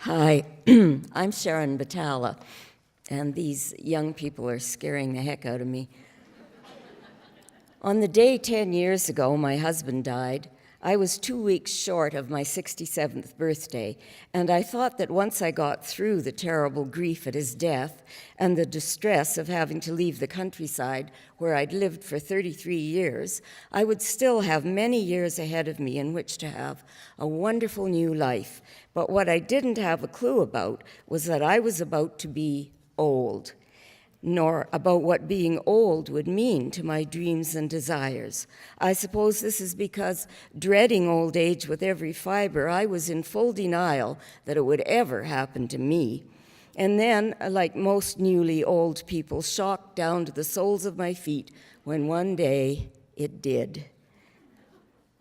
Hi, I'm Sharon Butala, and these young people are scaring the heck out of me. On the day 10 years ago my husband died, I was 2 weeks short of my 67th birthday, and I thought that once I got through the terrible grief at his death and the distress of having to leave the countryside where I'd lived for 33 years, I would still have many years ahead of me in which to have a wonderful new life. But what I didn't have a clue about was that I was about to be old, nor about what being old would mean to my dreams and desires. I suppose this is because, dreading old age with every fiber, I was in full denial that it would ever happen to me. And then, like most newly old people, shocked down to the soles of my feet when one day it did.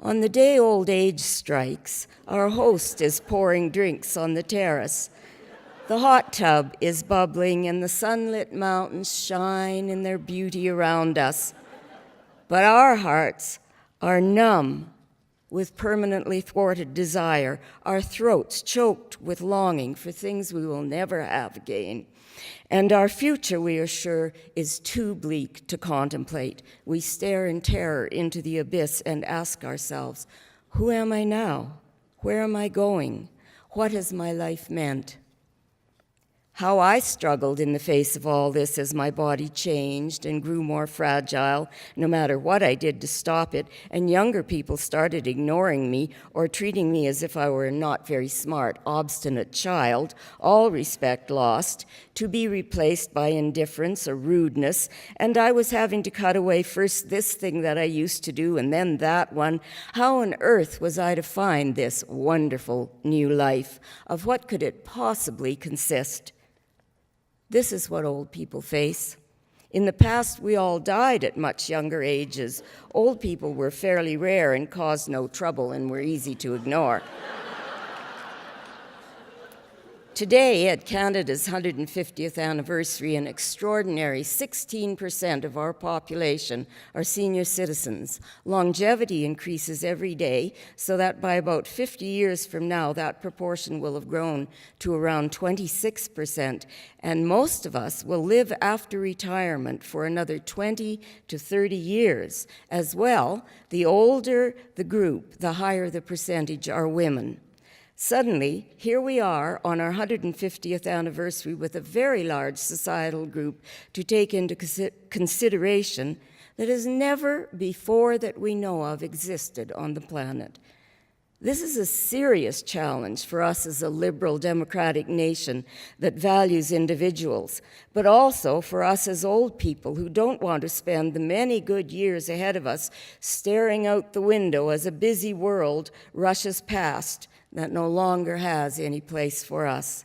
On the day old age strikes, our host is pouring drinks on the terrace. The hot tub is bubbling and the sunlit mountains shine in their beauty around us. But our hearts are numb with permanently thwarted desire, our throats choked with longing for things we will never have again. And our future, we are sure, is too bleak to contemplate. We stare in terror into the abyss and ask ourselves, who am I now? Where am I going? What has my life meant? How I struggled in the face of all this as my body changed and grew more fragile, no matter what I did to stop it, and younger people started ignoring me or treating me as if I were a not very smart, obstinate child, all respect lost, to be replaced by indifference or rudeness, and I was having to cut away first this thing that I used to do and then that one. How on earth was I to find this wonderful new life? Of what could it possibly consist? This is what old people face. In the past, we all died at much younger ages. Old people were fairly rare and caused no trouble and were easy to ignore. Today, at Canada's 150th anniversary, an extraordinary 16% of our population are senior citizens. Longevity increases every day, so that by about 50 years from now, that proportion will have grown to around 26%, and most of us will live after retirement for another 20 to 30 years. As well, the older the group, the higher the percentage are women. Suddenly, here we are on our 150th anniversary with a very large societal group to take into consideration that has never before that we know of existed on the planet. This is a serious challenge for us as a liberal democratic nation that values individuals, but also for us as old people who don't want to spend the many good years ahead of us staring out the window as a busy world rushes past that no longer has any place for us.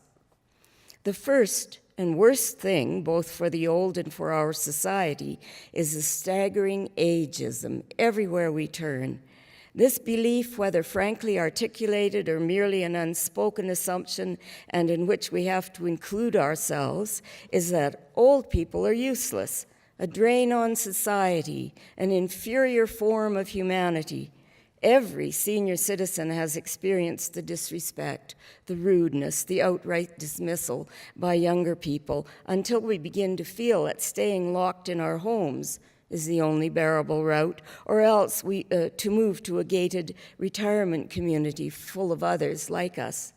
The first and worst thing, both for the old and for our society, is the staggering ageism everywhere we turn. This belief, whether frankly articulated or merely an unspoken assumption, and in which we have to include ourselves, is that old people are useless, a drain on society, an inferior form of humanity. Every senior citizen has experienced the disrespect, the rudeness, the outright dismissal by younger people until we begin to feel that staying locked in our homes is the only bearable route, or else to move to a gated retirement community full of others like us.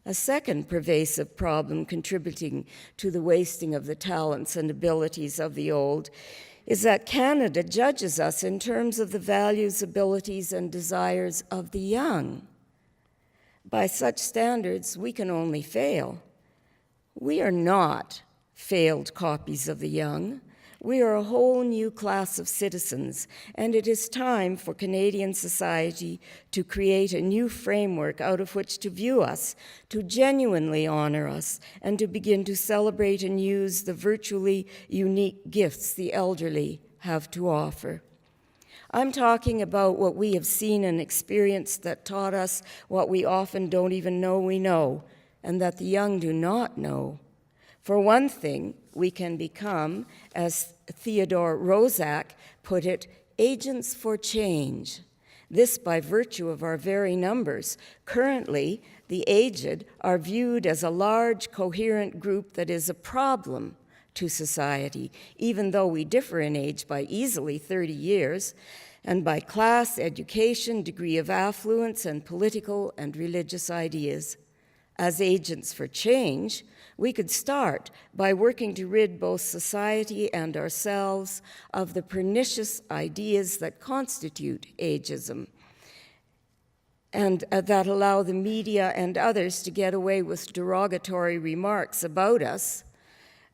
A second pervasive problem contributing to the wasting of the talents and abilities of the old is that Canada judges us in terms of the values, abilities, and desires of the young. By such standards, we can only fail. We are not failed copies of the young. We are a whole new class of citizens, and it is time for Canadian society to create a new framework out of which to view us, to genuinely honor us, and to begin to celebrate and use the virtually unique gifts the elderly have to offer. I'm talking about what we have seen and experienced that taught us what we often don't even know we know, and that the young do not know. For one thing, we can become, as Theodore Roszak put it, agents for change. this by virtue of our very numbers. Currently, the aged are viewed as a large, coherent group that is a problem to society, even though we differ in age by easily 30 years, and by class, education, degree of affluence, and political and religious ideas. As agents for change, we could start by working to rid both society and ourselves of the pernicious ideas that constitute ageism and that allow the media and others to get away with derogatory remarks about us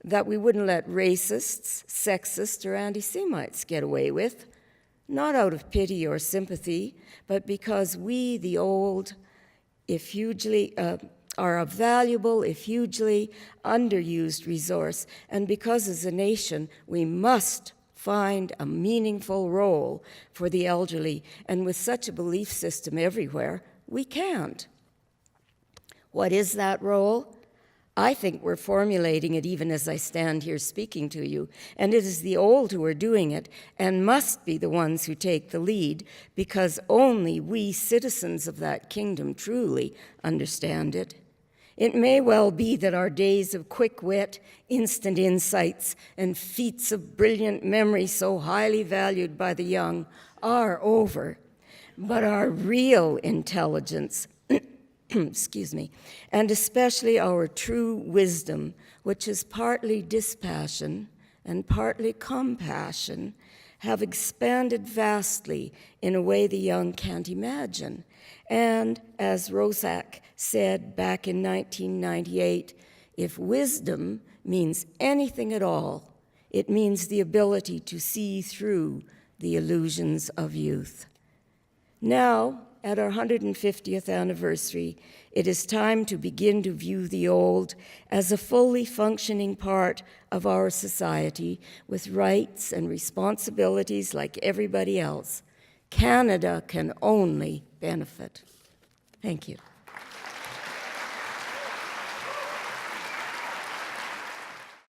that we wouldn't let racists, sexists, or anti-Semites get away with, not out of pity or sympathy, but because we, the old, if hugely are a valuable, if hugely underused resource, and because as a nation we must find a meaningful role for the elderly, and with such a belief system everywhere, we can't. What is that role? I think we're formulating it even as I stand here speaking to you, and it is the old who are doing it and must be the ones who take the lead, because only we citizens of that kingdom truly understand it. It may well be that our days of quick wit, instant insights, and feats of brilliant memory so highly valued by the young are over, but our real intelligence, excuse me, and especially our true wisdom, which is partly dispassion and partly compassion, have expanded vastly in a way the young can't imagine. And as Roszak said back in 1998, if wisdom means anything at all, it means the ability to see through the illusions of youth. Now, at our 150th anniversary, it is time to begin to view the old as a fully functioning part of our society with rights and responsibilities like everybody else. Canada can only benefit. Thank you.